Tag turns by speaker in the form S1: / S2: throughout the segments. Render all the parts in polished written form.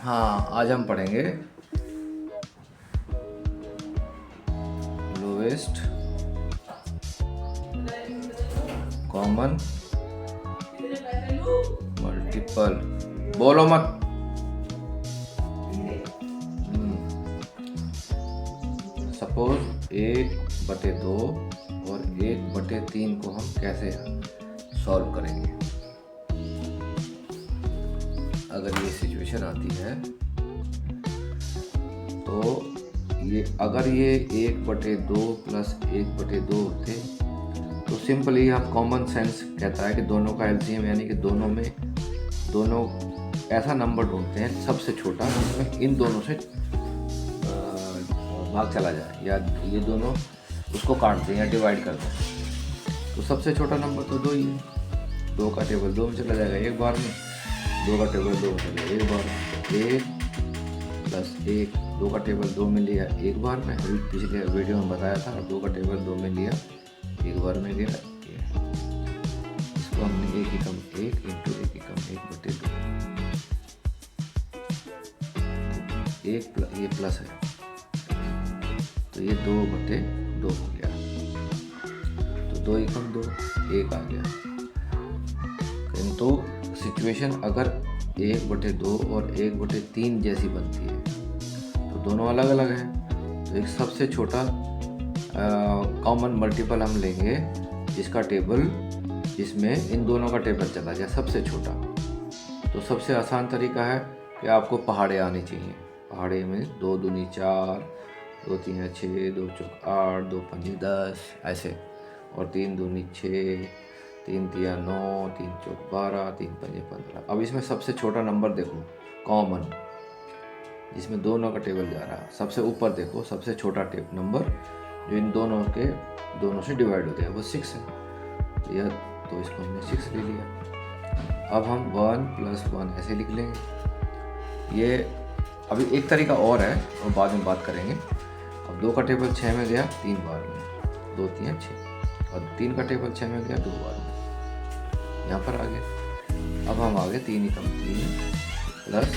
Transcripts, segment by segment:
S1: हाँ, आज हम पढ़ेंगे लोवेस्ट कॉमन मल्टीपल। बोलो मत। सपोज 1/2 और 1/3 को हम कैसे सॉल्व करेंगे। अगर ये सिचुएशन आती है तो अगर ये 1/2 प्लस 1/2 होते तो सिंपली हम कॉमन सेंस कहता है कि दोनों का एलसीएम यानी कि दोनों ऐसा नंबर ढूंढते हैं सबसे छोटा जिसमें इन दोनों से भाग चला जाए या ये दोनों उसको काट दें या डिवाइड कर दें। तो सबसे छोटा नंबर तो 2 ही है। 2 का टेबल 2 में चला जाएगा एक बार में, 2 का टेबल 2 में चला जाएगा एक बार में। 1 प्लस 1 2 का टेबल 2 में लिया एक बार में, अभी पिछले वीडियो में बताया था। 2 का टेबल 2 में लिया एक बार में गया। इसको हमने 1 एकम 1 इंटू 1 एकम 1/2 ये प्लस है तो ये 2/2 हो गया। तो 2 एकम 2 1 आ गया। किंतु सिचुएशन अगर 1/2 और 1/3 जैसी बनती है तो दोनों अलग अलग हैं। तो एक सबसे छोटा कॉमन मल्टीपल हम लेंगे जिसमें इन दोनों का टेबल चला जाए सबसे छोटा। तो सबसे आसान तरीका है कि आपको पहाड़े आने चाहिए। पहाड़े में 2 दूनी 4, 2 3 6, 2 चौक 8, 2 पंजे 10 ऐसे, और 3 दूनी 6, 3 तिया 9, 3 चौक 12, 3 पंजे 15। अब इसमें सबसे छोटा नंबर देखो कॉमन जिसमें दोनों का टेबल जा रहा है। सबसे ऊपर देखो सबसे छोटा नंबर जो इन दोनों से डिवाइड होता है वो 6 है। तो इसको हमने 6 ले लिया। अब हम 1 + 1 ऐसे लिख लेंगे। ये अभी एक तरीका और है और बाद में बात करेंगे। अब 2 का टेबल 6 में गया 3 बार में, 2 3 6, और 3 का टेबल 6 में गया 2 बार में, यहाँ पर आ गया। अब हम आ गए 3 एकम 3 प्लस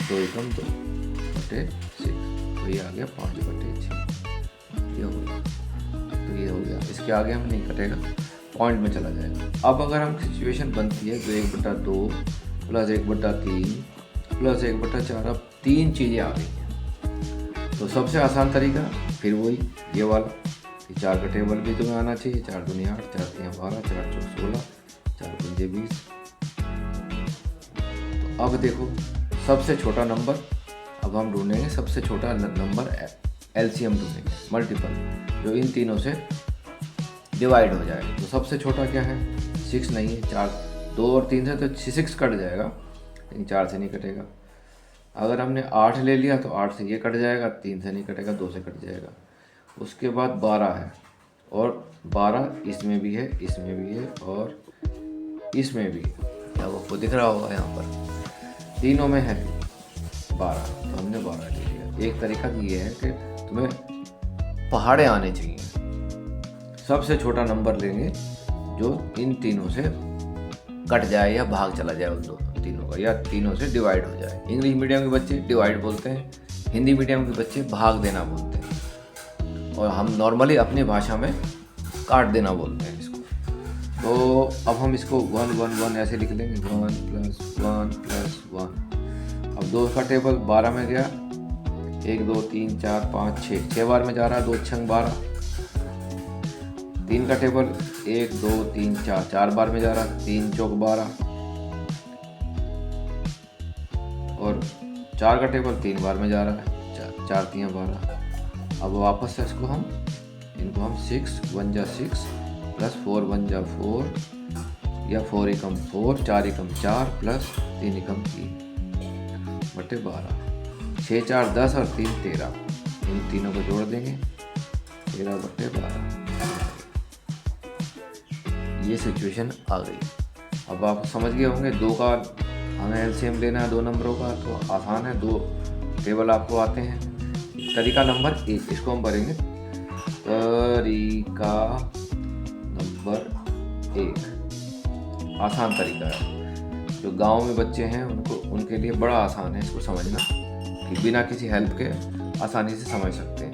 S1: 2 एकम 2/6, तो ये आ गया 5/6। ये हो गया। तो ये हो गया। इसके आगे हम नहीं कटेगा, पॉइंट में चला जाएगा। अब अगर हम सिचुएशन बनती है तो 1/2 प्लस 1/3 प्लस 1/4, अब 3 चीज़ें आ गई हैं। तो सबसे आसान तरीका फिर वही ये वाला कि 4 का टेबल भी तुम्हें आना चाहिए। 4 दूनी 8, 4 तिया 12, 4 चौक 16, 4 पंजे 20। तो अब देखो सबसे छोटा नंबर, अब हम ढूंढेंगे सबसे छोटा नंबर एलसीएम ढूंढेंगे, मल्टीपल जो इन तीनों से डिवाइड हो जाए। तो सबसे छोटा क्या है? 6 नहीं है। 4 2 और 3 से तो 6 कट जाएगा, लेकिन 4 से नहीं कटेगा। अगर हमने 8 ले लिया तो 8 से ये कट जाएगा, 3 से नहीं कटेगा, 2 से कट जाएगा। उसके बाद 12 है, और 12 इसमें भी है, इसमें भी है, और इसमें भी है। अब आपको दिख रहा होगा यहाँ पर तीनों में है 12, तो हमने 12 ले लिया। एक तरीका ये है कि तुम्हें पहाड़े आने चाहिए। सबसे छोटा नंबर लेंगे जो इन तीनों से कट जाए या भाग चला जाए उन तीनों का, या तीनों से डिवाइड हो जाए। इंग्लिश मीडियम के बच्चे डिवाइड बोलते हैं, हिंदी मीडियम के बच्चे भाग देना बोलते हैं, और हम नॉर्मली अपनी भाषा में काट देना बोलते हैं इसको। तो अब हम इसको 1 1 1 ऐसे लिख लेंगे, 1 + 1 + 1। अब 2 का टेबल 12 में गया, 1 2 3 4 5 6 बार में जा रहा है, 2 6 12। 3 का टेबल 1 2 3 4 बार में जा रहा है, 3 चौक 12, और 4 का टेबल 3 बार में जा रहा है, 4 तिया 12। अब वापस से इनको हम 6 1 जा 6 प्लस 4 1 जा 4, या 4 एकम 4, 4 एकम 4 प्लस 3 एकम 3/12। 6 4 10 और 3 13, इन तीनों को जोड़ देंगे 13/12। ये सिचुएशन आ गई। अब आप समझ गए होंगे 2 का हमें एलसीएम लेना है 2 नंबरों का, तो आसान है। 2 टेबल आपको आते हैं। तरीका नंबर 1, इसको हम भरेंगे तरीका नंबर 1, आसान तरीका है। जो गांव में बच्चे हैं उनके लिए बड़ा आसान है इसको समझना, कि बिना किसी हेल्प के आसानी से समझ सकते हैं।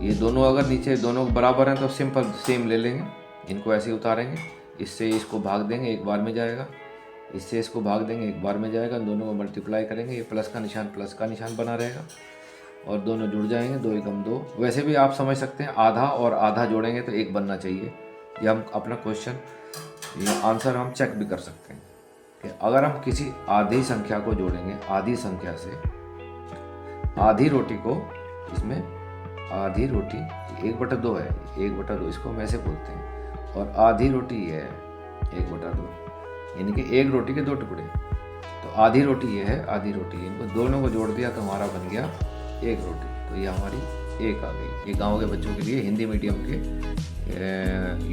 S1: ये दोनों अगर नीचे दोनों बराबर हैं तो सिंपल सेम ले लेंगे, इनको ऐसे ही उतारेंगे, इससे इसको भाग देंगे एक बार में जाएगा, इससे इसको भाग देंगे एक बार में जाएगा, दोनों को मल्टीप्लाई करेंगे, ये प्लस का निशान बना रहेगा और दोनों जुड़ जाएंगे, 2 एकम 2। वैसे भी आप समझ सकते हैं आधा और आधा जोड़ेंगे तो 1 बनना चाहिए। ये हम अपना क्वेश्चन ये आंसर हम चेक भी कर सकते हैं कि अगर हम किसी आधी संख्या को जोड़ेंगे आधी संख्या से, आधी रोटी को, इसमें आधी रोटी 1/2 है, 1/2 इसको हम ऐसे बोलते हैं, और आधी रोटी ये है 1/2, यानी कि एक रोटी के 2 टुकड़े। तो आधी रोटी ये है, आधी रोटी, इनको दोनों को जोड़ दिया तो हमारा बन गया 1 रोटी। तो ये हमारी 1 आ गई। ये गांव के बच्चों के लिए, हिंदी मीडियम के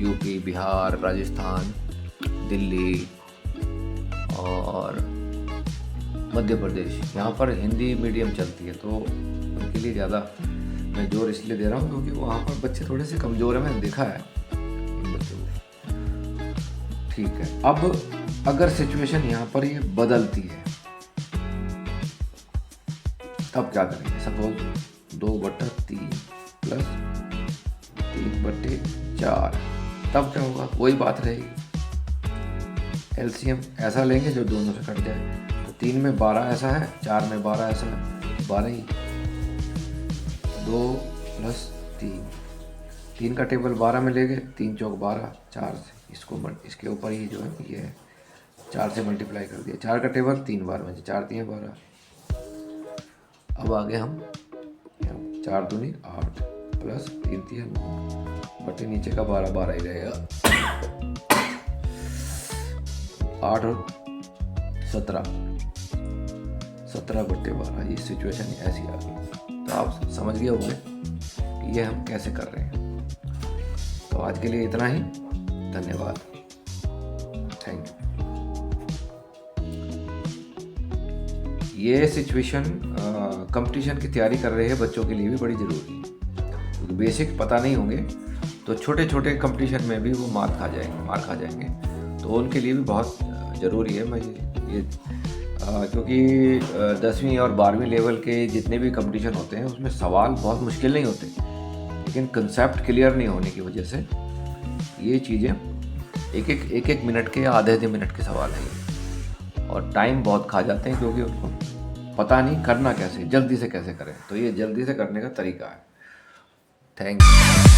S1: यूपी, बिहार, राजस्थान, दिल्ली और मध्य प्रदेश, यहाँ पर हिंदी मीडियम चलती है, तो उनके लिए ज़्यादा मैं जोर इसलिए दे रहा हूँ क्योंकि वहाँ पर बच्चे थोड़े से कमज़ोर हैं, मैंने देखा है इन बच्चों को। ठीक है, अब अगर सिचुएशन यहाँ पर ये बदलती है तब क्या करेंगे? सपोज 2/3 प्लस 3/4, तब क्या होगा? वही बात रहेगी, एलसीएम ऐसा लेंगे जो दोनों से कट जाए। तो 3 में 12 ऐसा है, 4 में 12 ऐसा है, 12 ही। 2 + 3, 3 का टेबल 12 में ले गए, 3 चौक 12, 4 से इसको इसके ऊपर ही जो है ये है 4 से मल्टीप्लाई कर दिया। 4 का टेबल 3 बार में, 4 3 12। अब आगे हम 4 दूनी 8 प्लस 3 3 9 बटे नीचे का 12 12 ही रहेगा। 8 और 17 17/12। ये सिचुएशन ऐसी आ गई, तो आप समझ गए होंगे कि ये हम कैसे कर रहे हैं। तो आज के लिए इतना ही, धन्यवाद, थैंक यू। ये सिचुएशन कंपटीशन की तैयारी कर रहे हैं बच्चों के लिए भी बड़ी ज़रूरी है, क्योंकि बेसिक पता नहीं होंगे तो छोटे छोटे कंपटीशन में भी वो मार खा जाएंगे, तो उनके लिए भी बहुत ज़रूरी है। मैं ये क्योंकि 10वीं और 12वीं लेवल के जितने भी कंपटीशन होते हैं उसमें सवाल बहुत मुश्किल नहीं होते, लेकिन कंसेप्ट क्लियर नहीं होने की वजह से ये चीज़ें एक मिनट के या आधे मिनट के सवाल हैं, और टाइम बहुत खा जाते हैं क्योंकि उनको पता नहीं करना कैसे, जल्दी से कैसे करें। तो ये जल्दी से करने का तरीका है। Thank you.